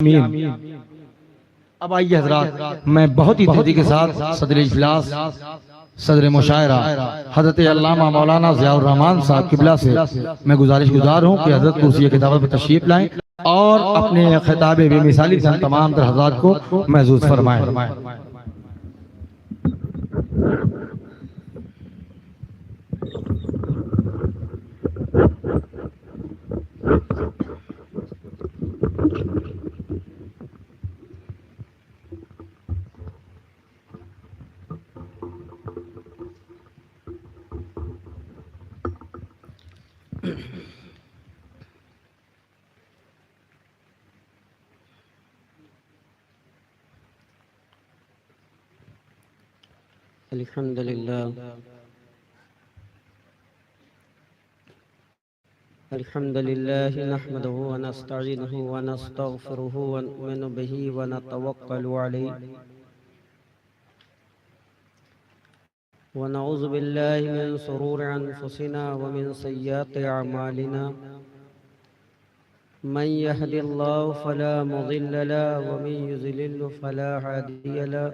آمین۔ اب آئیے حضرات، میں بہت ہی تیزی کے ساتھ صدر اجلاس، صدر مشاعرہ حضرت علامہ مولانا ضیاء الرحمن صاحب قبلہ سے میں گزار ہوں کہ حضرت کرسی کتابت پر تشریف لائیں اور اپنے خطاب بے مثالی سے تمام تر حضرات کو محظوظ فرمائیں۔ الحمد لله نحمده ونستعينه ونستغفره ونؤمن به ونتوكل عليه ونعوذ بالله من شرور أنفسنا ومن سيئات أعمالنا من يهد الله فلا مضل له ومن يضلل فلا هادي له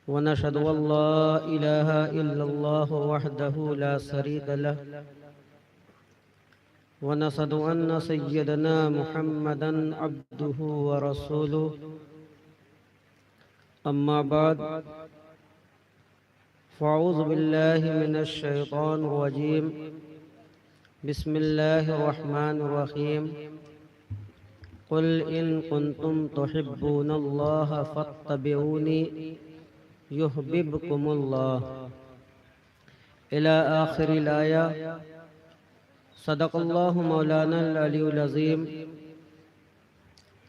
ونشهد أن لا إله إلا الله وحده لا شريك له ونشهد أن سيدنا محمدا عبده ورسوله أما بعد فأعوذ بالله من الشيطان الرجيم بسم الله الرحمن الرحيم قل إن كنتم تحبون الله فاتبعوني يحببكم الله إلى آخر الآية۔ صدق الله مولانا العلي العظيم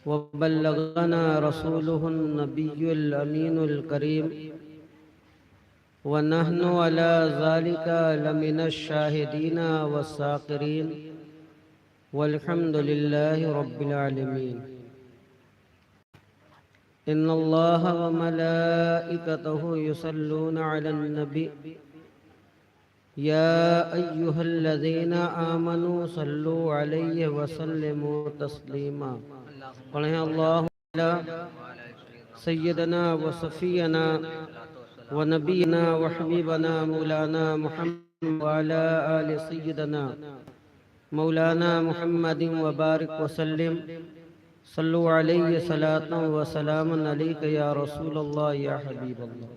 وبلغنا رسوله النبي الأمين الكريم ونحن على ذلك لمن الشاهدين والشاكرين والحمد لله رب العالمين۔ إن الله وملائكته يصلون على النبي يا أيها الذين آمنوا صلوا عليه وسلموا تسليما۔ پڑھیں اللهم على سيدنا وصفينا ونبينا وحبيبنا مولانا محمد وعلى آل سيدنا مولانا محمد وبارك وسلم۔ صلوا علیہ صلاۃ و سلام علیک یا رسول اللہ یا حبیب اللہ۔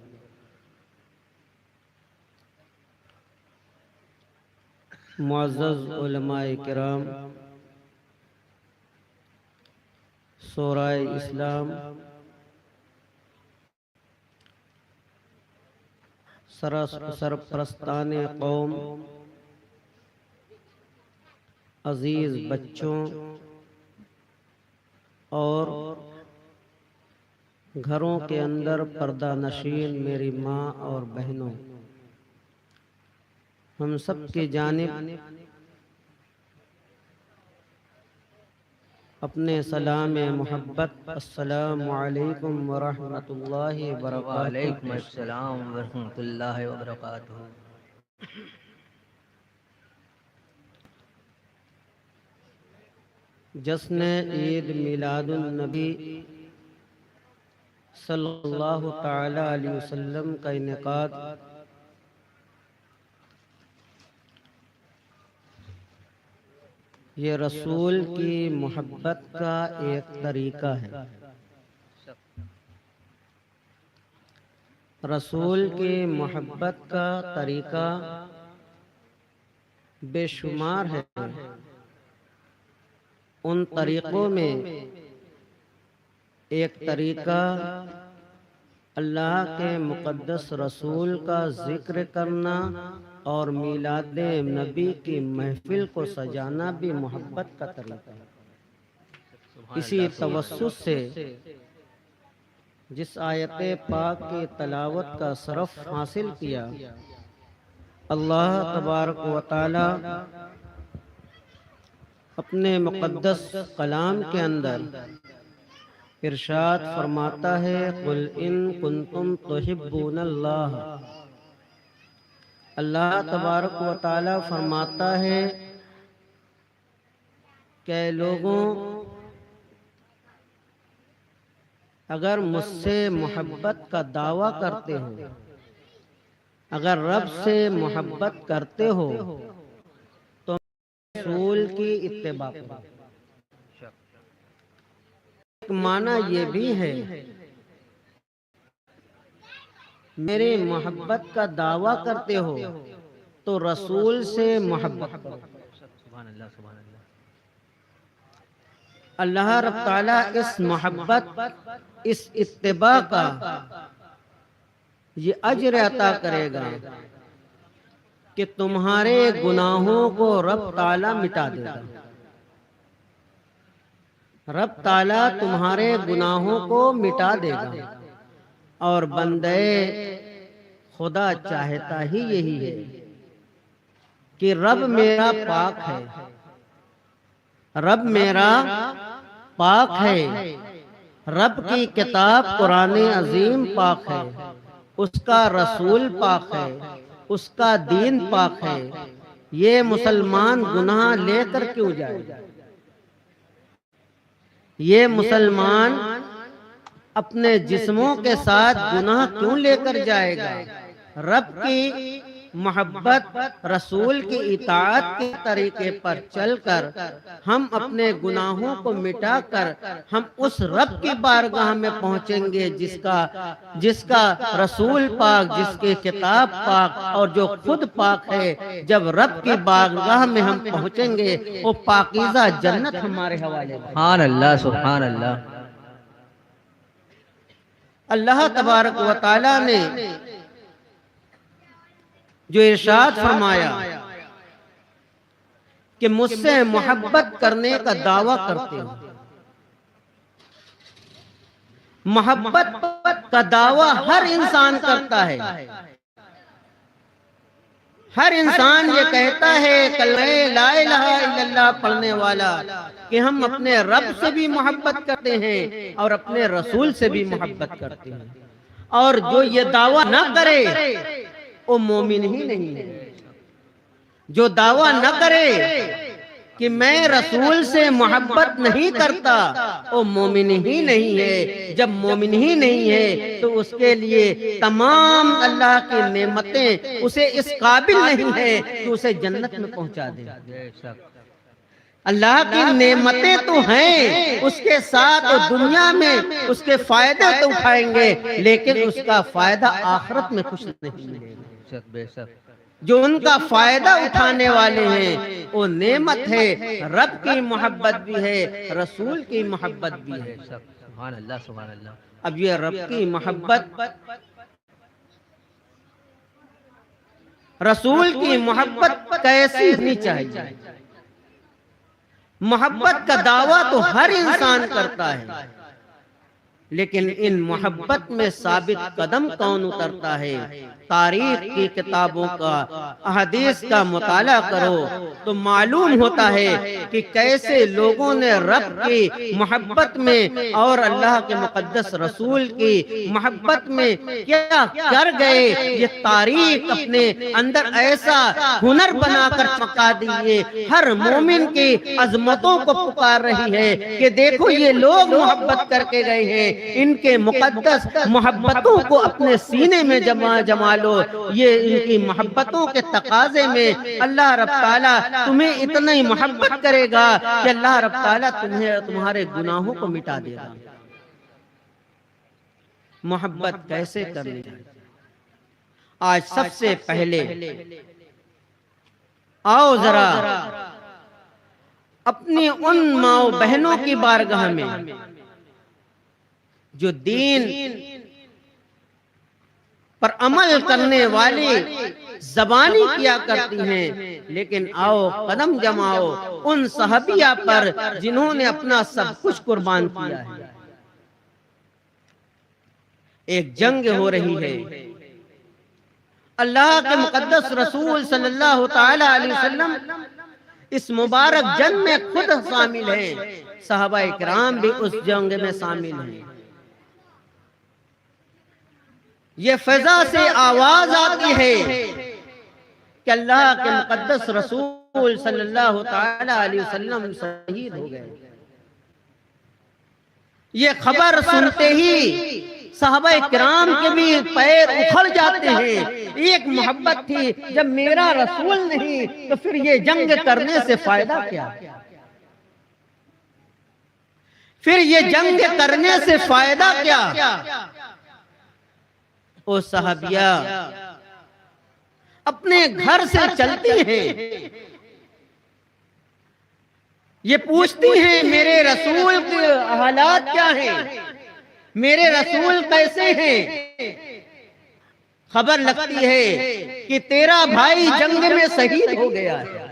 معزز علماء کرام، شورائے اسلام، سرپرستان قوم، عزیز بچوں اور گھروں کے اندر پردہ نشین میری ماں اور بہنوں، ہم سب کی جانب اپنے سلام محبت السلام علیکم ورحمۃ اللہ وبرکاتہ۔ وعلیکم السلام ورحمۃ اللہ وبرکاتہ۔ جشن عید میلاد النبی صلی اللہ تعالی علیہ وسلم کا انعقاد یہ رسول کی محبت کا ایک طریقہ ہے۔ رسول کی محبت کا طریقہ بے شمار ہے۔ ان طریقوں میں ایک طریقہ اللہ کے مقدس رسول کا ذکر کرنا اور میلاد نبی کی محفل کو سجانا بھی محبت کا طریقہ ہے۔ اسی توسط سے جس آیت پاک کی تلاوت کا شرف حاصل کیا، اللہ تبارک و تعالی اپنے مقدس کلام کے اندر ارشاد فرماتا ہے قل ان کنتم تحبون اللہ۔ اللہ تبارک و تعالی فرماتا ہے کہ لوگوں اگر مجھ سے محبت کا دعویٰ کرتے ہو، اگر رب سے محبت کرتے ہو تو رسول کی اتباع کرو۔ ایک معنی یہ بھی ہے میری محبت کا دعویٰ کرتے ہو تو رسول سے محبت کرو۔ سبحان اللہ سبحان اللہ۔ اللہ رب تعالیٰ اس محبت، اس اتباع کا یہ اجر عطا کرے گا کہ تمہارے گناہوں کو رب تعالیٰ مٹا دے گا۔ رب تعالیٰ تمہارے گناہوں کو مٹا دے گا، اور بندے خدا چاہتا ہی یہی ہے کہ رب میرا پاک ہے، رب میرا پاک ہے، رب کی کتاب قرآن عظیم پاک ہے، اس کا رسول پاک ہے، اس کا دین پاک ہے، یہ مسلمان گناہ لے کر کیوں جائے؟ یہ مسلمان اپنے جسموں کے ساتھ گناہ کیوں لے کر جائے گا؟ رب کی محبت، رسول کی اطاعت کے طریقے پر چل کر ہم اپنے گناہوں کو مٹا کر ہم اس رب کی بارگاہ میں پہنچیں گے جس کا رسول پاک، جس کی کتاب پاک اور جو خود پاک ہے۔ جب رب کی بارگاہ میں ہم پہنچیں گے وہ پاکیزہ جنت ہمارے حوالے ہے۔ سبحان اللہ سبحان اللہ۔ اللہ تبارک و تعالی نے جو ارشاد فرمایا کہ مجھ سے محبت کرنے کا دعویٰ کرتے ہو، محبت کا دعویٰ ہر انسان کرتا ہے۔ ہر انسان یہ کہتا ہے کلمہ لا الہ الا اللہ پڑھنے والا کہ ہم اپنے رب سے بھی محبت کرتے ہیں اور اپنے رسول سے بھی محبت کرتے ہیں، اور جو یہ دعویٰ نہ کرے وہ مومن ہی نہیں ہے۔ جو دعویٰ نہ کرے کہ میں رسول سے محبت نہیں کرتا وہ مومن ہی نہیں ہے۔ جب مومن ہی نہیں ہے تو اس کے لیے تمام اللہ کی نعمتیں اسے اس قابل نہیں ہے کہ اسے جنت میں پہنچا دے۔ اللہ کی نعمتیں تو ہیں، اس کے ساتھ دنیا میں اس کے فائدے تو اٹھائیں گے لیکن اس کا فائدہ آخرت میں کچھ نہیں ملے گا۔ بے شک۔ جو ان کا فائدہ اٹھانے والے ہیں وہ نعمت ہے، رب کی محبت بھی ہے، رسول کی محبت بھی ہے۔ سبحان اللہ سبحان اللہ۔ اب یہ رب کی محبت، رسول کی محبت کیسی ہونی چاہیے؟ محبت کا دعویٰ تو ہر انسان کرتا ہے، لیکن ان محبت میں ثابت قدم کون اترتا ہے؟ تاریخ کی کتابوں کا، احادیث کا مطالعہ کرو تو معلوم ہوتا ہے کہ کیسے لوگوں نے رب کی محبت میں اور اللہ کے مقدس رسول کی محبت میں کیا کر گئے۔ یہ تاریخ اپنے اندر ایسا ہنر بنا کر چمکا دیے، ہر مومن کی عظمتوں کو پکار رہی ہے کہ دیکھو یہ لوگ محبت کر کے گئے ہیں، ان کے مقدس محبتوں کو اپنے سینے میں جما لو۔ یہ ان کی محبتوں کے تقاضے میں اللہ رب تعالیٰ تمہیں اتنا ہی محبت کرے گا کہ اللہ رب تعالیٰ تمہارے گناہوں کو مٹا دے گا۔ محبت کیسے کرنی ہے؟ آج سب سے پہلے آؤ ذرا اپنی ان ماں بہنوں کی بارگاہ میں جو دین پر عمل کرنے والی زبانی کیا کرتی ہیں، لیکن آؤ قدم جماؤ ان صحابیہ پر جنہوں نے اپنا سب کچھ قربان کیا ہے۔ ایک جنگ ہو رہی ہے، اللہ کے مقدس رسول صلی اللہ تعالی علیہ وسلم اس مبارک جنگ میں خود شامل ہیں، صحابہ اکرام بھی اس جنگ میں شامل ہیں۔ یہ فضا سے آواز آتی ہے کہ اللہ کے مقدس رسول صلی اللہ تعالی علیہ وسلم شہید ہو گئے۔ یہ خبر سنتے ہی صحابہ کرام کے بھی پیر اکھڑ جاتے ہیں. ایک محبت تھی، جب میرا رسول نہیں تو پھر یہ جنگ کرنے سے فائدہ کیا؟ پھر یہ جنگ کرنے سے فائدہ کیا؟ او صحابیہ اپنے گھر سے چلتی ہیں، یہ پوچھتی ہیں میرے رسول کے حالات کیا ہیں، میرے رسول کیسے ہیں؟ خبر لگتی ہے کہ تیرا بھائی جنگ میں شہید ہو گیا ہے.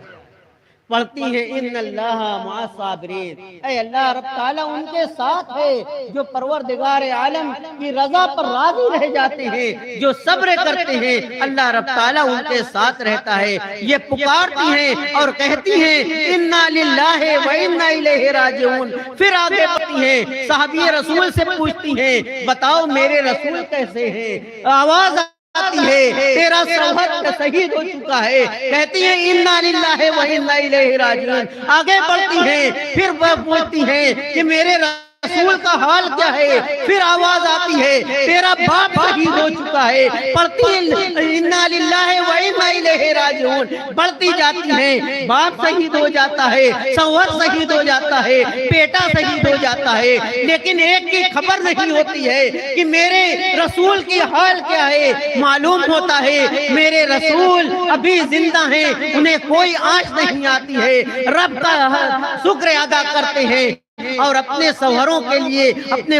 پڑھتی ہیں ان اللہ مع الصابرین، اے اللہ رب تعالیٰ ان کے ساتھ ہے جو پروردگار عالم کی رضا پر راضی رہ جاتے ہیں، جو صبر کرتے ہیں اللہ رب تعالیٰ ان کے ساتھ رہتا ہے. یہ پکارتی ہیں اور کہتی ہیں انا للہ و انا الیہ راجعون. پھر آگے بڑھتی ہیں، صحابی رسول سے پوچھتی ہیں بتاؤ میرے رسول کیسے ہیں؟ آواز آتی ہے تیرا شوہر شہید ہو چکا ہے. کہتی ہیں انا للہ و انا الیہ راجعون. آگے بڑھتی ہیں، پھر وہ پوچھتی ہیں کہ میرے رسول کا حال کیا ہے؟ پھر آواز آتی ہے تیرا باپ شہید ہو چکا ہے. پڑھتی ہیں انا للہ و انا الیہ راجعون. بڑھتی جاتی ہیں، باپ شہید ہو جاتا ہے، شوہر شہید ہو جاتا ہے، بیٹا شہید ہو جاتا ہے، لیکن ایک کی خبر نہیں ہوتی ہے کہ میرے رسول کی حال کیا ہے. معلوم ہوتا ہے میرے رسول ابھی زندہ ہیں، انہیں کوئی آنچ نہیں آتی ہے، رب کا شکر ادا کرتے ہیں اور اپنے شوہروں کے لیے، اپنے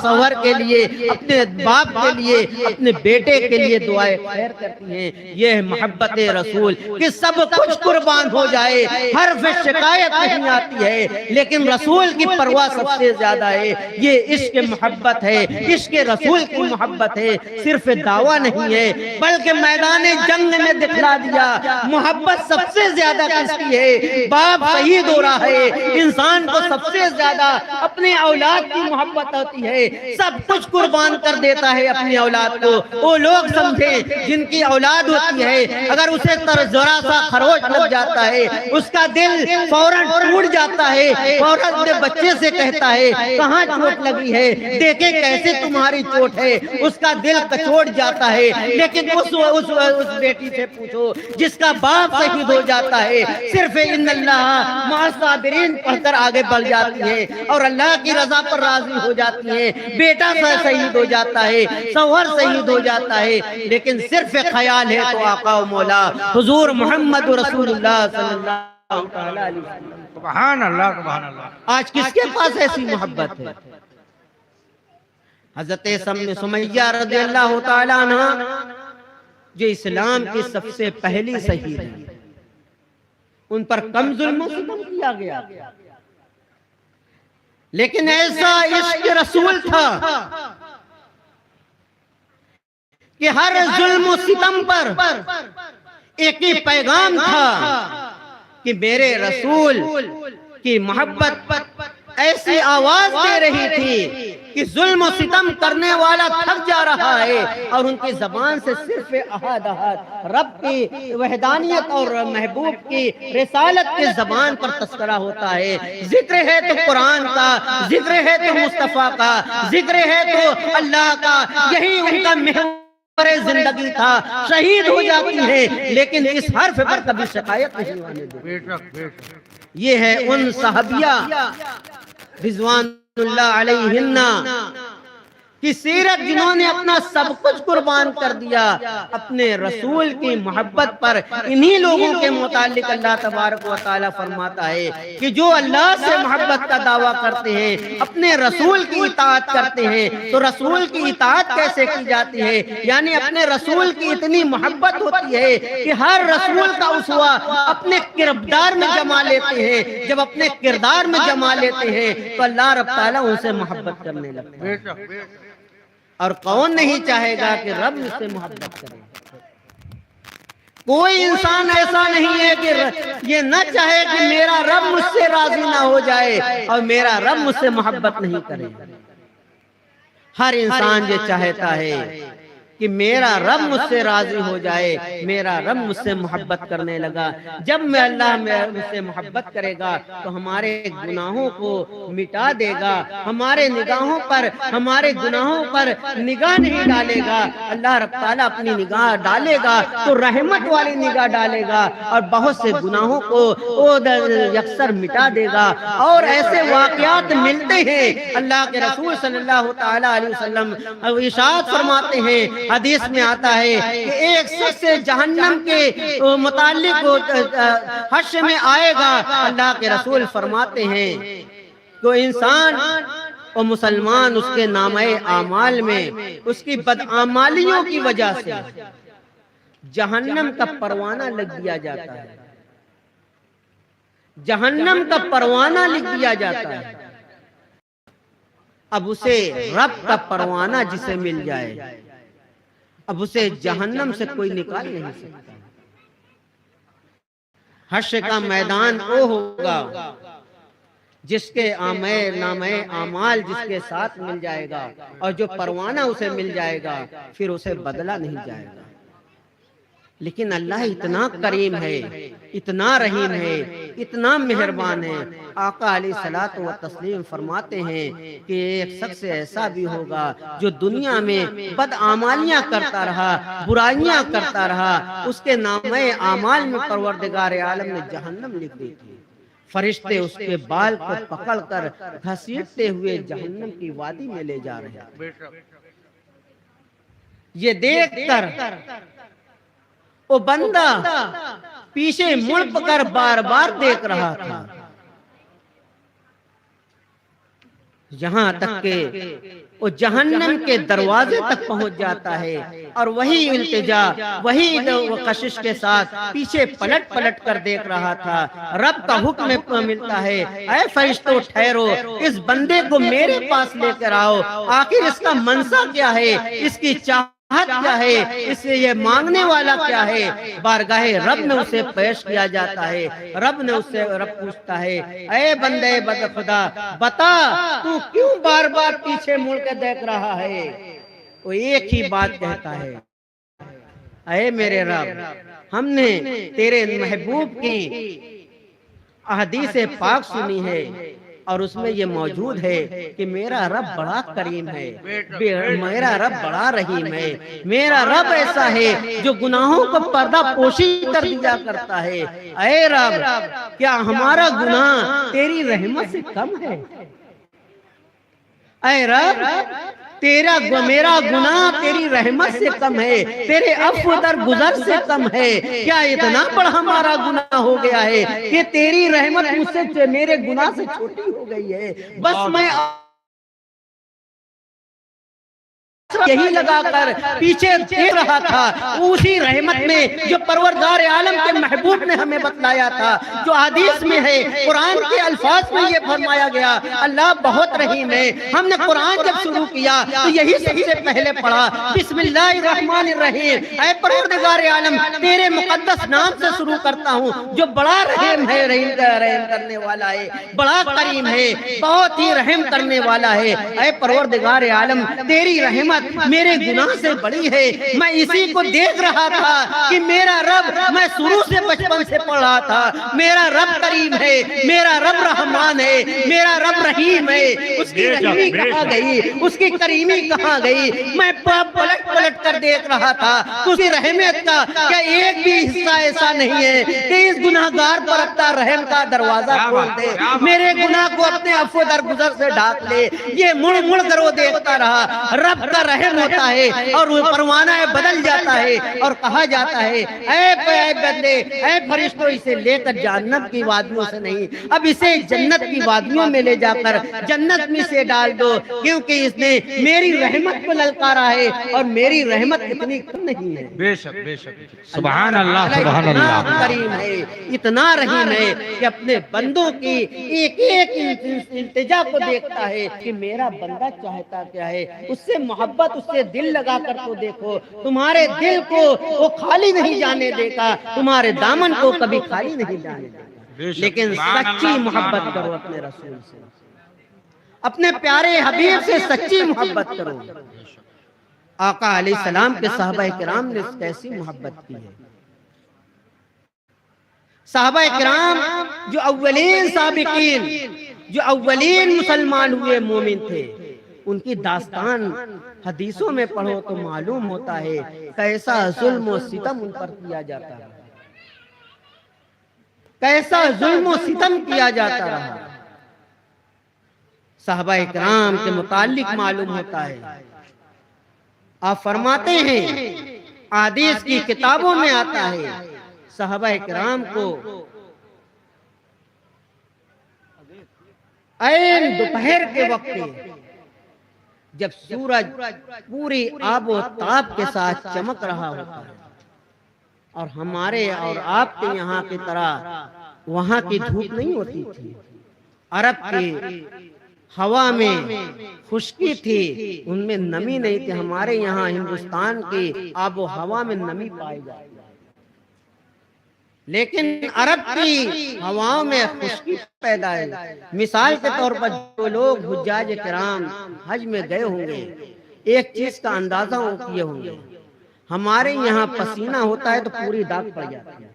شوہر کے لیے، اپنے باپ کے لیے، اپنے بیٹے کے لیے دعائیں خیر کرتی ہیں. یہ ہے محبت رسول کہ سب کچھ قربان ہو جائے، حرف شکایت نہیں آتی ہے، لیکن رسول کی پرواہ سب سے زیادہ ہے. یہ عشق محبت ہے، عشق رسول کی محبت ہے، صرف دعویٰ نہیں ہے بلکہ میدان جنگ میں دکھلا دیا. محبت سب سے زیادہ کس کی ہے؟ باپ شہید ہو رہا ہے، انسان کو سب سے زیادہ اپنے اولاد کی محبت ہوتی ہے، سب کچھ قربان کر دیتا ہے اپنی اولاد کو. وہ لوگ سمجھیں جن کی اولاد ہوتی ہے، اگر اسے ذرا سا خروش لگ جاتا ہے اس کا دل فوراً ٹوٹ جاتا ہے، فوراً اپنے بچے سے کہتا ہے کہاں چوٹ لگی ہے، دیکھیں کیسے تمہاری چوٹ ہے، اس کا دل کچوٹ جاتا ہے. لیکن اس بیٹی سے پوچھو جس کا باپ شہید ہو جاتا ہے، صرف ان اللہ مع الصابرین پڑھ کر آگے بڑھ جاتی ہے اور اللہ کی رضا پر راضی ہو جاتی ہے. بیٹا شہید ہو جاتا ہے، شوہر شہید ہو جاتا ہے، لیکن صرف خیال ہے تو آقا و مولا حضور محمد رسول اللہ صلی اللہ علیہ وسلم. سبحان اللہ سبحان اللہ. آج کس کے پاس ایسی محبت ہے؟ حضرت سمیہ رضی اللہ تعالیٰ عنہ جو اسلام کی سب سے پہلی شہید ہیں، ان پر کم ظلم و ستم کیا گیا، لیکن ایسا عشق رسول تھا کہ ہر ظلم و ستم پر ایک ہی پیغام تھا کہ میرے رسول کی محبت ایسی آواز دے رہی تھی کہ ظلم و ستم کرنے والا تھک جا رہا ہے اور ان کی زبان سے صرف احد احد رب کی وحدانیت اور محبوب کی رسالت کی زبان پر تذکرہ ہوتا ہے. ذکر ہے تو قرآن کا، ذکر ہے تو مصطفیٰ کا، ذکر ہے تو اللہ کا. یہی ان کا محور زندگی تھا. شہید ہو جاتی ہے لیکن اس حرف پر کبھی شکایت نہیں ہونے دیتی. یہ ہے ان صحابیہ رضوان اللہ علیہن کی سیرت جنہوں نے اپنا سب کچھ قربان کر دیا اپنے رسول کی محبت پر. انہی لوگوں کے متعلق اللہ تبارک و تعالیٰ فرماتا ہے کہ جو اللہ سے محبت کا دعویٰ کرتے ہیں، اپنے رسول کی اطاعت کرتے ہیں. تو رسول کی اطاعت کیسے کی جاتی ہے؟ یعنی اپنے رسول کی اتنی محبت ہوتی ہے کہ ہر رسول کا اسوہ اپنے کردار میں جما لیتے ہیں. جب اپنے کردار میں جما لیتے ہیں تو اللہ رب تعالیٰ ان سے محبت کرنے لگتا ہے. اور کون نہیں چاہے گا کہ رب اس سے محبت کرے؟ کوئی انسان ایسا نہیں ہے کہ یہ نہ چاہے کہ میرا رب مجھ سے راضی نہ ہو جائے اور میرا رب مجھ سے محبت نہیں کرے. ہر انسان یہ چاہتا ہے کہ میرا رب مجھ سے راضی ہو جائے، میرا رب مجھ سے محبت کرنے لگا۔ جب میں اللہ مجھ سے محبت کرے گا تو ہمارے گناہوں کو مٹا دے گا، ہمارے نگاہوں پر، ہمارے گناہوں پر نگاہ نہیں ڈالے گا۔ اللہ رب تعالیٰ اپنی نگاہ ڈالے گا تو رحمت والی نگاہ ڈالے گا اور بہت سے گناہوں کو یکسر مٹا دے گا۔ اور ایسے واقعات ملتے ہیں، اللہ کے رسول صلی اللہ تعالیٰ علیہ وسلم ارشاد فرماتے ہیں، حدیث میں آتا ہے کہ ایک شخص جہنم کے متعلق حشر میں آئے گا۔ اللہ کے رسول فرماتے ہیں تو انسان اور مسلمان اس کے نامہ اعمال میں اس کی بدعمالیوں کی وجہ سے جہنم کا پروانہ لکھ دیا جاتا ہے، جہنم کا پروانہ لکھ دیا جاتا ہے۔ اب اسے رب کا پروانہ جسے مل جائے، اب اسے جہنم سے کوئی نکال نہیں سکتا۔ حشر کا میدان وہ ہوگا جس کے نامہ اعمال جس کے ساتھ مل جائے گا اور جو پروانہ اسے مل جائے گا پھر اسے بدلا نہیں جائے گا۔ لیکن اللہ اتنا کریم ہے، اتنا رحیم ہے، اتنا مہربان ہے۔ آقا علیہ الصلوۃ والتسلیم فرماتے ہیں کہ ایک شخص ایسا بھی ہوگا جو دنیا میں بدعمالیاں کرتا رہا، برائیاں کرتا رہا، اس کے نامہ اعمال میں پروردگار عالم نے جہنم لکھ دی تھی۔ فرشتے اس کے بال کو پکڑ کر گھسیٹتے ہوئے جہنم کی وادی میں لے جا رہے ہیں۔ یہ دیکھ کر وہ بندہ پیچھے مڑ کر بار بار دیکھ رہا تھا، یہاں تک کہ وہ جہنم کے دروازے تک پہنچ جاتا ہے اور وہی التجا، وہی کشش کے ساتھ پیچھے پلٹ پلٹ کر دیکھ رہا تھا۔ رب کا حکم ملتا ہے، اے فرشتوں ٹھہرو، اس بندے کو میرے پاس لے کر آؤ، آخر اس کا منشا کیا ہے، اس کی چاہت کیا ہے، اس سے یہ مانگنے والا کیا ہے۔ بارگاہ رب میں اسے پیش کیا جاتا ہے۔ رب پوچھتا ہے، اے بندے بد خدا، بتا تو کیوں بار بار پیچھے مڑ کے دیکھ رہا ہے؟ وہ ایک ہی بات کہتا ہے، اے میرے رب، ہم نے تیرے محبوب کی احادیث پاک سنی ہے اور اس میں یہ موجود ہے کہ میرا رب بڑا کریم ہے، میرا رب بڑا رحیم ہے، میرا رب ایسا ہے جو گناہوں کو پردہ پوشی کر دیا کرتا ہے۔ اے رب، کیا ہمارا گناہ تیری رحمت سے کم ہے؟ اے رب، میرا گناہ تیری رحمت سے کم ہے، تیرے عفو در گزر سے کم ہے؟ کیا اتنا بڑا ہمارا گناہ ہو گیا ہے کہ تیری رحمت مجھ سے، میرے گناہ سے چھوٹی ہو گئی ہے؟ بس میں یہی لگا کر پیچھے دیکھ رہا تھا، اسی رحمت میں جو پروردگار عالم کے محبوب نے ہمیں بتلایا تھا، جو حدیث میں ہے، قرآن کے الفاظ میں یہ فرمایا گیا، اللہ بہت رحیم ہے۔ ہم نے قرآن جب شروع کیا تو یہی سب سے پہلے پڑھا، بسم اللہ الرحمن الرحیم، اے پروردگار عالم تیرے مقدس نام سے شروع کرتا ہوں جو بڑا رحیم ہے، رحم کرنے والا ہے، بڑا کریم ہے، بہت ہی رحم کرنے والا ہے۔ اے پروردگار عالم تیری رحمت میرے گناہ سے بڑی ہے۔ میں اسی کو دیکھ رہا تھا کہ میرا رب، میں شروع سے بچپن سے پڑھ رہا تھا، میرا رب کریم ہے، میرا رب رحمان ہے، میرا رب رحیم ہے۔ اس کی رحیمی کہاں گئی، اس کی کریمی کہاں گئی؟ میں پلٹ پلٹ کر دیکھ رہا تھا اس کی رحمت کا کیا ایک بھی حصہ ایسا نہیں ہے کہ اس گناہگار پر اپنا رحم کا دروازہ کھول دے، میرے گناہ کو اپنے عفو درگزر سے ڈھانپ لے۔ یہ مڑ مڑ کر وہ دیکھتا رہا، رب کا رحم ہوتا ہے اور وہ پروانہ بدل جاتا ہے اور کہا جاتا ہے، اے بندے، اے فرشتوں، اسے لے کر جہنم کی وادیوں سے نہیں، اب اسے جنت کی وادیوں میں لے جا کر جنت میں سے ڈال دو، کیونکہ اس نے میری رحمت کو للکارا ہے اور میری رحمت اتنی کم نہیں ہے۔ بے شک بے شک، سبحان اللہ سبحان اللہ۔ اتنا کریم ہے، اتنا رحیم ہے کہ اپنے بندوں کی ایک ایک التجا کو دیکھتا ہے کہ میرا بندہ چاہتا کیا ہے، اس سے محبت، اس سے دل لگا کر تو دیکھو، تمہارے دل کو وہ خالی نہیں جانے دے گا، تمہارے دامن کو کبھی خالی نہیں جانے دے گا۔ لیکن سچی محبت کرو اپنے رسول سے، اپنے پیارے حبیب سے سچی محبت کرو۔ آقا علیہ السلام کے صحابہ کرام نے کیسی محبت کی ہے۔ صحابہ کرام جو اولین سابقین، جو اولین مسلمان ہوئے مومن تھے، ان کی داستان حدیثوں میں پڑھو تو معلوم ہوتا ہے کیسا ظلم و ستم ان پر کیا جاتا ہے، کیسا ظلم و ستم کیا جاتا رہا۔ صحابہ کرام کے متعلق معلوم ہوتا ہے، آپ فرماتے ہیں احادیث کی کتابوں میں آتا ہے صحابہ کرام کو عین دوپہر کے وقت جب سورج پوری آب و تاب کے ساتھ چمک رہا ہوتا ہے اور ہمارے اور آپ کے یہاں کی طرح وہاں کی دھوپ نہیں ہوتی تھی، عرب کی ہوا میں خشکی تھی، ان میں نمی نہیں تھی۔ ہمارے یہاں ہندوستان کی آب و ہوا میں نمی پائی جاتی ہے، لیکن عرب کی ہواؤں میں خشکی پیدا ہے۔ مثال کے طور پر جو لوگ حجاج کرام حج میں گئے ہوں گے ایک چیز کا اندازہ کیے ہوں گے، ہمارے یہاں پسینہ ہوتا ہے تو پوری داغ پڑ جاتی ہے،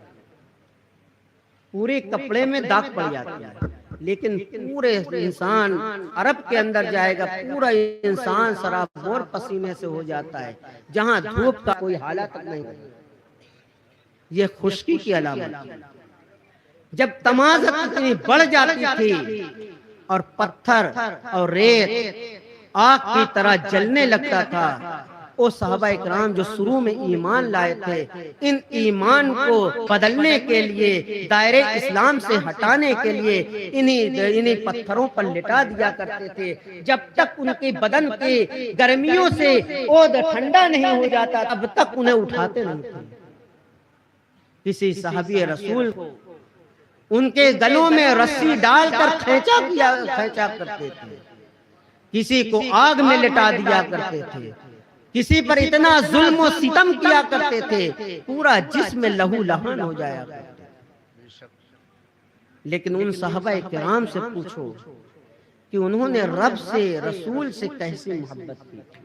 پورے کپڑے میں داغ پڑ جاتی ہے، لیکن پورے انسان عرب کے اندر جائے گا پورا انسان سرابور پسینے سے ہو جاتا ہے، جہاں دھوپ کا کوئی حالت نہیں ہے۔ یہ خشکی کی علامت ہے۔ جب تمازت اتنی بڑھ جاتی تھی اور پتھر اور ریت آگ کی طرح جلنے لگتا تھا، وہ صحابہ کرام جو شروع میں ایمان لائے تھے، ان ایمان کو بدلنے کے لیے، دائرے اسلام سے ہٹانے کے لیے انہی پتھروں پر لٹا دیا کرتے تھے، جب تک ان کے بدن کی گرمیوں سے عود ٹھنڈا نہیں ہو جاتا تب تک انہیں اٹھاتے نہیں تھے۔ کسی صحابی رسول کو ان کے گلوں میں رسی ڈال کر کھینچا کرتے تھے، کسی کو آگ میں لٹا دیا کرتے تھے، کسی پر اتنا ظلم و ستم کیا کرتے تھے پورا جسم لہو لہان ہو جایا کرتا۔ لیکن ان صحابہ کرام سے پوچھو کہ انہوں نے رب سے، رسول سے کیسی محبت کی تھی،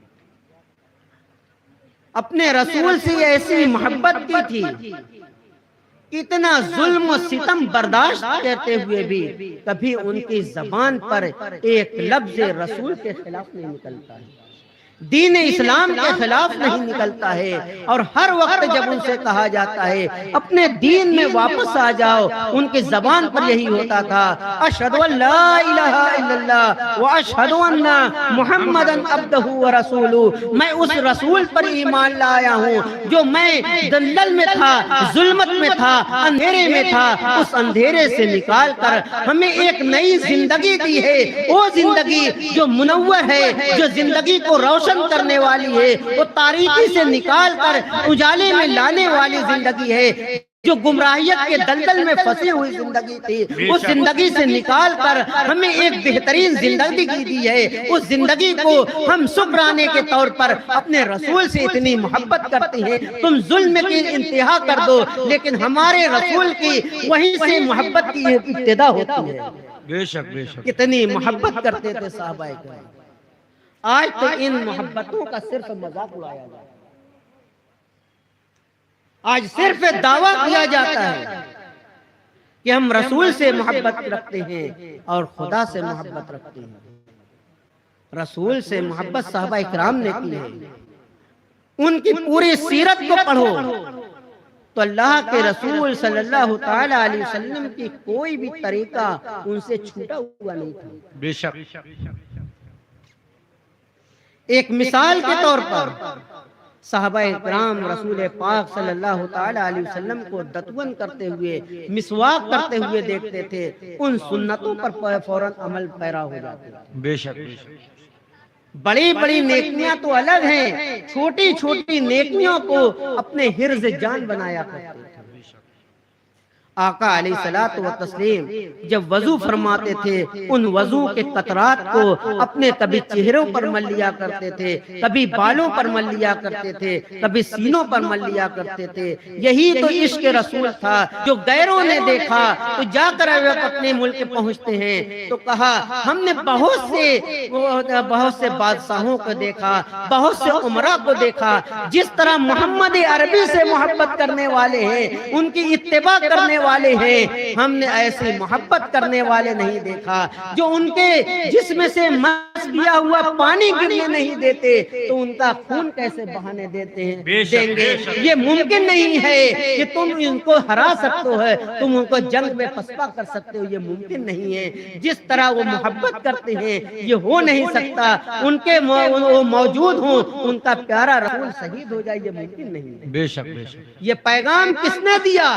اپنے رسول سے ایسی محبت کی تھی، اتنا ظلم و ستم برداشت کرتے ہوئے بھی کبھی ان کی زبان پر ایک لفظ رسول کے خلاف نہیں نکلتا ہے، دین اسلام کے خلاف نہیں نکلتا ہے، اور ہر وقت جب ان سے کہا جاتا ہے اپنے دین میں واپس آ جاؤ، ان کی زبان پر یہی ہوتا تھا، اشہد ان لا الہ الا اللہ واشہد ان محمدًا عبدہ ورسولہ، میں اس رسول پر ایمان لایا ہوں جو میں دلدل میں تھا، ظلمت میں تھا، اندھیرے میں تھا، اس اندھیرے سے نکال کر ہمیں ایک نئی زندگی دی ہے، وہ زندگی جو منور ہے، جو زندگی کو روشن کرنے والی ہے، وہ تاریکی سے نکال کر اجالے میں لانے والی زندگی ہے، جو گمراہیت کے دلدل میں پھنسی ہوئی زندگی تھی اس زندگی سے نکال کر ہمیں ایک بہترین زندگی دی ہے۔ اس زندگی کو ہم شکرانے کے طور پر اپنے رسول سے اتنی محبت کرتے ہیں، تم ظلم کی انتہا کر دو لیکن ہمارے رسول کی وہیں سے محبت کی ابتدا ہوتی ہے۔ بے شک بے شک کتنی محبت کرتے تھے صحابہ کرام، آج تو ان محبتوں کا صرف مذاق اڑایا جاتا ہے، آج صرف دعویٰ کیا جاتا ہے کہ ہم رسول سے محبت رکھتے ہیں اور خدا سے محبت رکھتے ہیں۔ رسول سے محبت صحابہ کرام نے کی ہے، ان کی پوری سیرت کو پڑھو تو اللہ کے رسول صلی اللہ تعالی علیہ وسلم کی کوئی بھی طریقہ ان سے چھوٹا ہوا نہیں تھا۔ بے شک ایک مثال کے طور پر صحابہ کرام رسول پاک صلی اللہ تعالی علیہ وسلم کو دتون کرتے ہوئے، مسواک کرتے ہوئے دیکھتے تھے، ان سنتوں پر فوراً عمل پیرا ہو جاتے تھے۔ بے شک بڑی بڑی نیکیاں تو الگ ہیں، چھوٹی چھوٹی نیکیوں کو اپنے حرز جان بنایا کرتے تھے۔ آقا علیہ الصلوۃ والتسلیم جب وضو فرماتے تھے ان وضو کے قطرات کو اپنے کبھی چہروں پر مل لیا کرتے تھے، کبھی بالوں پر مل لیا کرتے تھے، کبھی سینوں پر مل لیا کرتے تھے۔ یہی تو عشق رسول تھا جو غیروں نے دیکھا تو جا کر اپنے ملک پہنچتے ہیں تو کہا ہم نے بہت سے بادشاہوں کو دیکھا، بہت سے عمرا کو دیکھا، جس طرح محمد عربی سے محبت کرنے والے ہیں، ان کی اتباع کرنے والے ہیں، ہم نے ایسی محبت کرنے والے نہیں دیکھا جو ان کے جسم سے مس کیا ہوا پانی گرنے نہیں دیتے تو ان کا خون کیسے بہانے دیتے ہیں دیں گے۔ یہ ممکن نہیں ہے کہ تم ان کو ہرا سکتے ہو، تم ان کو جنگ میں پسپا کر سکتے ہو، یہ ممکن نہیں ہے۔ جس طرح وہ محبت کرتے ہیں یہ ہو نہیں سکتا، ان کے وہ موجود ہوں، ان کا پیارا رسول شہید ہو جائے، یہ ممکن نہیں ہے۔ بے شک بے شک۔ یہ پیغام کس نے دیا؟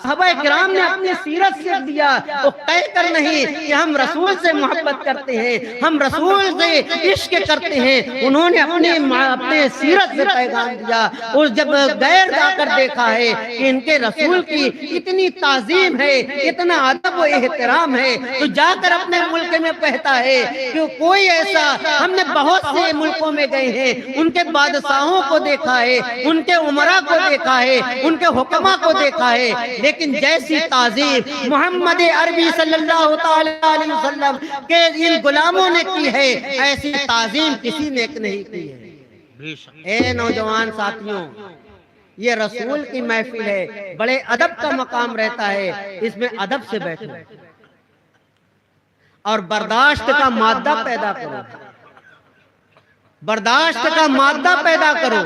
صحابہ کرام نے اپنی سیرت سے دیا، وہ کہہ کر نہیں کہ ہم رسول سے محبت کرتے ہیں، ہم رسول سے عشق کرتے ہیں، انہوں نے اپنے سیرت سے پیغام دیا۔ اور جب غیر جا کر دیکھا ہے کہ ان کے رسول کی اتنی تعظیم ہے، اتنا ادب و احترام ہے، تو جا کر اپنے ملک میں کہتا ہے کہ کوئی ایسا، ہم نے بہت سے ملکوں میں گئے ہیں، ان کے بادشاہوں کو دیکھا ہے، ان کے عمرا کو دیکھا ہے، ان کے حکما کو دیکھا ہے، لیکن جیسی تعظیم محمد عربی صلی اللہ تعالی علیہ وسلم کے ان غلاموں نے کی ہے، ایسی تعظیم کسی نے نہیں کی ہے۔ اے نوجوان ساتھیوں، یہ رسول کی محفل ہے، بڑے ادب کا مقام رہتا ہے، اس میں ادب سے بیٹھو اور برداشت کا مادہ پیدا کرو، برداشت کا مادہ پیدا کرو۔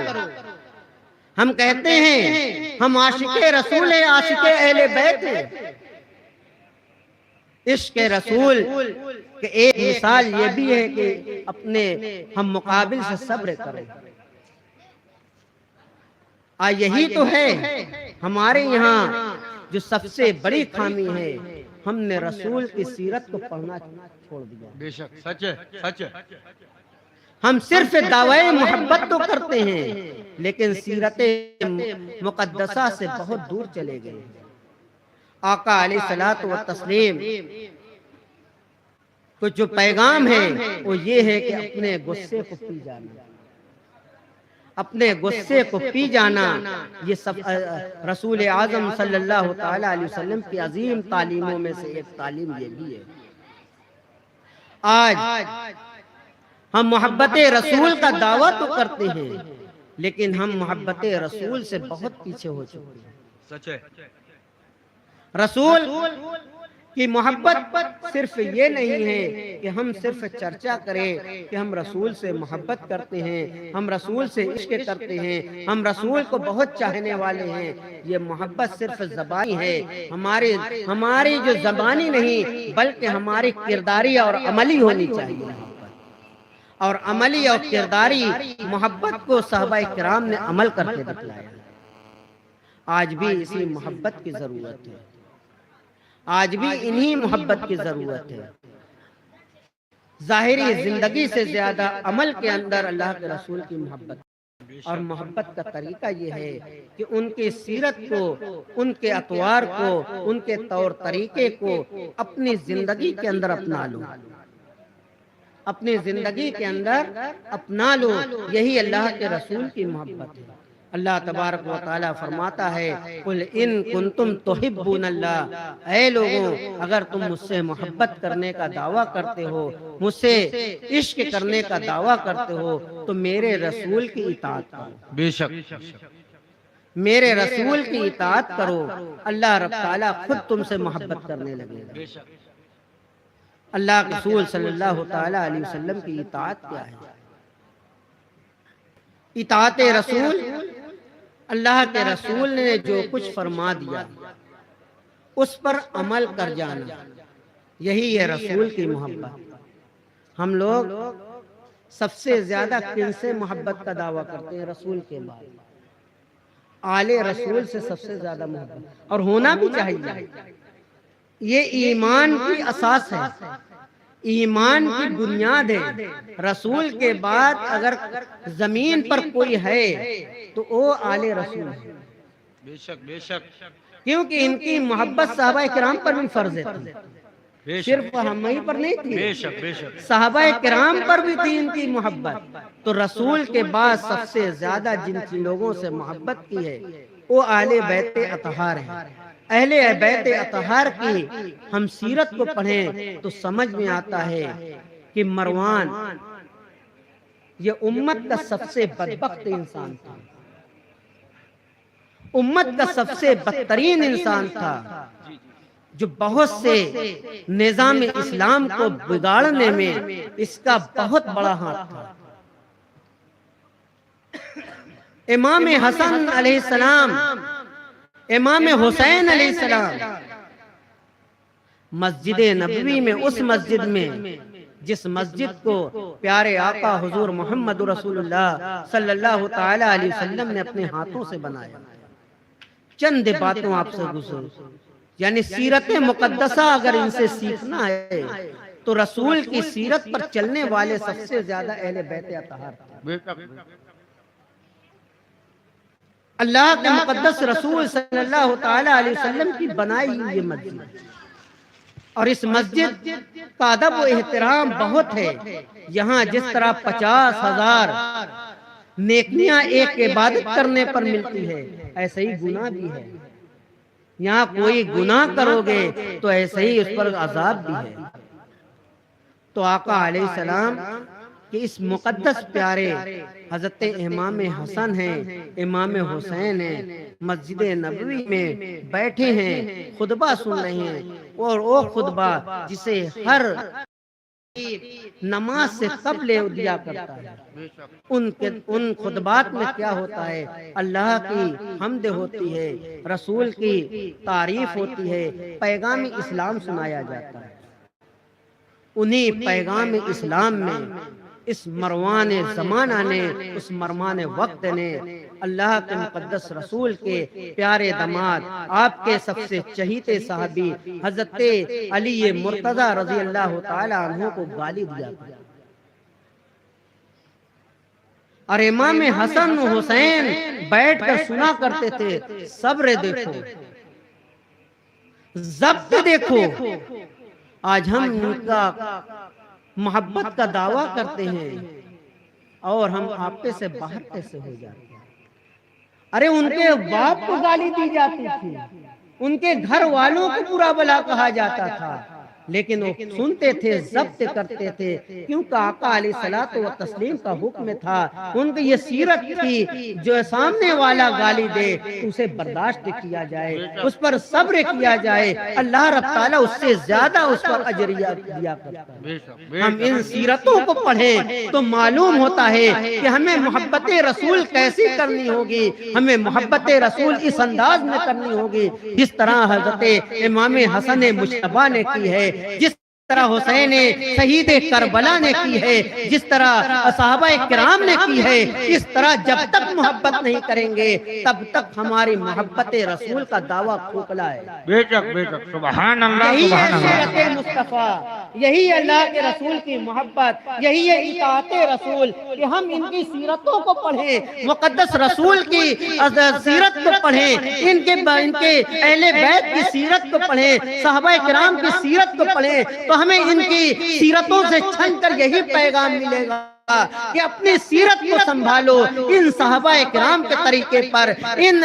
ہم کہتے ہیں ہم عاشق رسول ہیں، عاشق اہل بیت ہیں۔ عشق رسول کہ ایک مثال یہ بھی ہے کہ اپنے ہم مقابل سے صبر کریں۔ یہی تو ہے ہمارے یہاں جو سب سے بڑی خامی ہے، ہم نے رسول کی سیرت کو پڑھنا چھوڑ دیا۔ بے شک، سچ ہے سچ ہے۔ ہم صرف دعوی محبت تو کرتے ہیں لیکن سیرت مقدسہ سے بہت دور چلے گئے۔ آقا علیہ الصلوۃ والتسلیم کو جو پیغام ہے وہ یہ ہے کہ اپنے غصے کو پی جانا، اپنے غصے کو پی جانا۔ یہ سب رسول اعظم صلی اللہ تعالی علیہ وسلم کی عظیم تعلیموں میں سے ایک تعلیم یہ بھی ہے۔ آج ہم محبت رسول کا دعویٰ تو کرتے ہیں لیکن ہم محبت رسول سے بہت پیچھے ہو چکے ہیں۔ سچ ہے۔ رسول کی محبت صرف یہ نہیں ہے کہ ہم صرف چرچا کریں کہ ہم رسول سے محبت کرتے ہیں، ہم رسول سے عشق کرتے ہیں، ہم رسول کو بہت چاہنے والے ہیں۔ یہ محبت صرف زبانی ہے، ہماری جو زبانی نہیں بلکہ ہماری کرداری اور عملی ہونی چاہیے۔ اور عملی اور کرداری محبت کو صحابہ کرام نے عمل کر کے دکھلایا۔ آج بھی اسی محبت کی ضرورت ہے، آج بھی انہی محبت کی ضرورت ہے۔ ظاہری زندگی سے زیادہ عمل کے اندر اللہ کے رسول کی محبت، اور محبت کا طریقہ یہ ہے کہ ان کی سیرت کو، ان کے اطوار کو، ان کے طور طریقے کو اپنی زندگی کے اندر اپنا لو، اپنی زندگی کے اندر اپنا لو۔ یہی اللہ کے رسول کی محبت ہے۔ اللہ تبارک و تعالی فرماتا ہے قل ان کنتم تحبون اللہ، اے لوگوں اگر تم مجھ سے محبت کرنے کا دعویٰ کرتے ہو، مجھ سے عشق کرنے کا دعویٰ کرتے ہو تو میرے رسول کی اطاعت کرو۔ بے شک، میرے رسول کی اطاعت کرو، اللہ رب تعالیٰ خود تم سے محبت کرنے لگے گا۔ اللہ کے رسول صلی اللہ تعالی علیہ وسلم کی اطاعت کیا ہے؟ اطاعت رسول، اللہ کے رسول نے جو کچھ فرما دیا اس پر عمل کر جانا، یہی ہے رسول کی محبت۔ ہم لوگ سب سے زیادہ کن سے محبت کا دعویٰ کرتے ہیں؟ رسول کے بعد آل رسول سے سب سے زیادہ محبت، اور ہونا بھی چاہیے۔ یہ ایمان کی اساس ہے، ایمان کی بنیاد ہے۔ رسول کے بعد اگر زمین پر کوئی ہے تو وہ آل رسول ہے۔ بے شک بے شک۔ کیونکہ ان کی محبت صحابہ کرام پر بھی فرض تھی، صرف ہم ہی پر نہیں تھی، صحابہ کرام پر بھی تھی ان کی محبت۔ تو رسول کے بعد سب سے زیادہ جن لوگوں سے محبت کی ہے وہ اہل بیت اطہار ہیں۔ اہل بیت اطہار کی ہم سیرت کو پڑھیں تو سمجھ میں آتا ہے کہ مروان یہ امت کا سب سے بدبخت انسان تھا، امت کا سب سے بدترین انسان تھا، جو بہت سے نظام اسلام کو بگاڑنے میں اس کا بہت بڑا ہاتھ تھا۔ امام حسن علیہ السلام، امام حسین علیہ السلام مسجد نبوی میں، اس مسجد میں جس مسجد کو پیارے آقا حضور محمد رسول اللہ صلی اللہ تعالی علیہ وسلم نے اپنے ہاتھوں سے بنایا، چند باتوں آپ سے گزر، یعنی سیرت مقدسہ اگر ان سے سیکھنا ہے تو رسول کی سیرت پر چلنے والے سب سے زیادہ اہل بیت اطہار تھے۔ اللہ کے مقدس رسول صلی اللہ تعالی علیہ وسلم کی بنائی ہوئی یہ مسجد، اور اس مسجد کا ادب و احترام بہت ہے۔ یہاں جس طرح 50,000 نیکیاں ایک عبادت کرنے پر ملتی ہے، ایسے ہی گناہ بھی ہے۔ یہاں کوئی گناہ کرو گے تو ایسے ہی اس پر عذاب بھی ہے۔ تو آقا علیہ السلام کہ اس مقدس پیارے حضرت امام حسن ہیں، امام حسین ہیں، مسجد نبوی میں بیٹھے ہیں، خطبہ سن رہے ہیں، اور وہ خطبہ جسے ہر نماز سے قبل دیا کرتا ہے، ان خطبات میں کیا ہوتا ہے؟ اللہ کی حمد ہوتی ہے، رسول کی تعریف ہوتی ہے، پیغام اسلام سنایا جاتا ہے۔ انہی پیغام اسلام میں اس مروان زمانہ نے، اس مروان وقت نے اللہ کے مقدس رسول کے پیارے داماد، آپ کے سب سے چہیتے صحابی حضرت علی مرتضی رضی اللہ تعالی عنہ کو گالی دیا، اور امام حسن و حسین بیٹھ کر سنا کرتے تھے، صبر دیکھو، ضبط دیکھو۔ آج ہم ان کا محبت کا دعویٰ کرتے ہیں اور ہم آپے سے باہر کیسے ہو جاتے ہیں؟ ارے ان کے باپ کو گالی دی جاتی تھی، ان کے گھر والوں کو برا بلا کہا جاتا تھا، لیکن وہ سنتے تھے، ضبط کرتے تھے، کیونکہ آقا علیہ الصلوۃ والتسلیم کا حکم تھا، ان کی یہ سیرت تھی، جو سامنے والا گالی دے اسے برداشت کیا جائے، اس پر صبر کیا جائے، اللہ رب تعالیٰ اس سے زیادہ اس پر اجریہ دیا کرتا ہے۔ ہم ان سیرتوں کو پڑھیں تو معلوم ہوتا ہے کہ ہمیں محبت رسول کیسی کرنی ہوگی، ہمیں محبت رسول اس انداز میں کرنی ہوگی جس طرح حضرت امام حسن مجتبیٰ نے کی ہے، جس طرح حسین شہید کربلا نے کی ہے، جس طرح صحابہ کرام نے کی ہے۔ اس طرح جب تک محبت نہیں کریں گے تب تک ہماری محبت رسول کا دعویٰ کھوکھلا ہے۔ بے شک سبحان اللہ، یہی ہے سبحان اللہ۔ سیرت مصطفیٰ، یہی ہے اللہ کے رسول کی محبت، یہی ہے اطاعت رسول، کہ ہم ان کی سیرتوں کو پڑھیں، مقدس رسول کی سیرت کو پڑھیں، ان کے اہل بیت کی سیرت کو پڑھیں، صحابہ کرام کی سیرت کو پڑھیں، تو ہمیں ان کی سیرتوں سے چھن کر یہی پیغام ملے گا کہ اپنی سیرت کو سنبھالو، ان صحابہ کرام کے طریقے پر، ان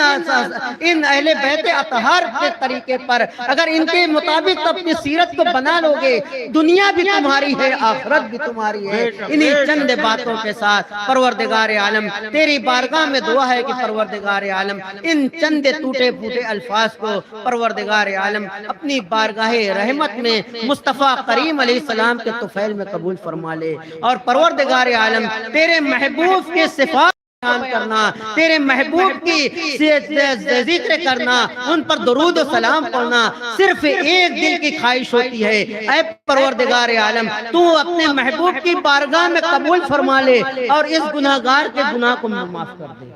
اہل بیت اطہار کے طریقے پر اگر ان کے مطابق اپنی سیرت کو بنا لو گے، دنیا بھی تمہاری ہے، آخرت بھی تمہاری ہے۔ انہی چند باتوں کے ساتھ پروردگار عالم تیری بارگاہ میں دعا ہے کہ پروردگار عالم ان چند ٹوٹے پھوٹے الفاظ کو پروردگار عالم اپنی بارگاہ رحمت میں مصطفیٰ کریم علیہ السلام کے طفیل میں قبول فرما لے، اور پروردگار عالم تیرے محبوب کے صفات بیان کرنا، تیرے محبوب کی ذکر کرنا، ان پر درود و سلام پڑھنا صرف ایک دل کی خواہش ہوتی ہے۔ اے پروردگار عالم تو اپنے محبوب کی بارگاہ میں قبول فرما لے اور اس گناہگار کے گناہ کو معاف کر دے،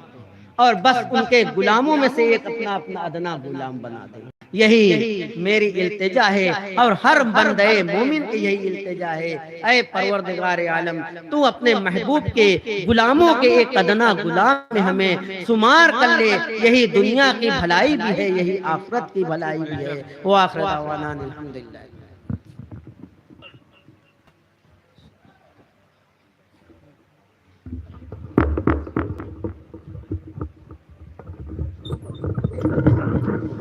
اور بس ان کے غلاموں میں سے ایک اپنا ادنا غلام بنا دے۔ یہی میری التجا ہے اور ہر بندے مومن کی یہی التجا ہے۔ اے پروردگار عالم، تو اپنے محبوب کے غلاموں کے ایک ادنا غلام میں ہمیں شمار کر لے۔ یہی دنیا کی بھلائی بھی ہے، یہی آخرت کی بھلائی بھی ہے۔ وآخر دعوانا الحمدللہ۔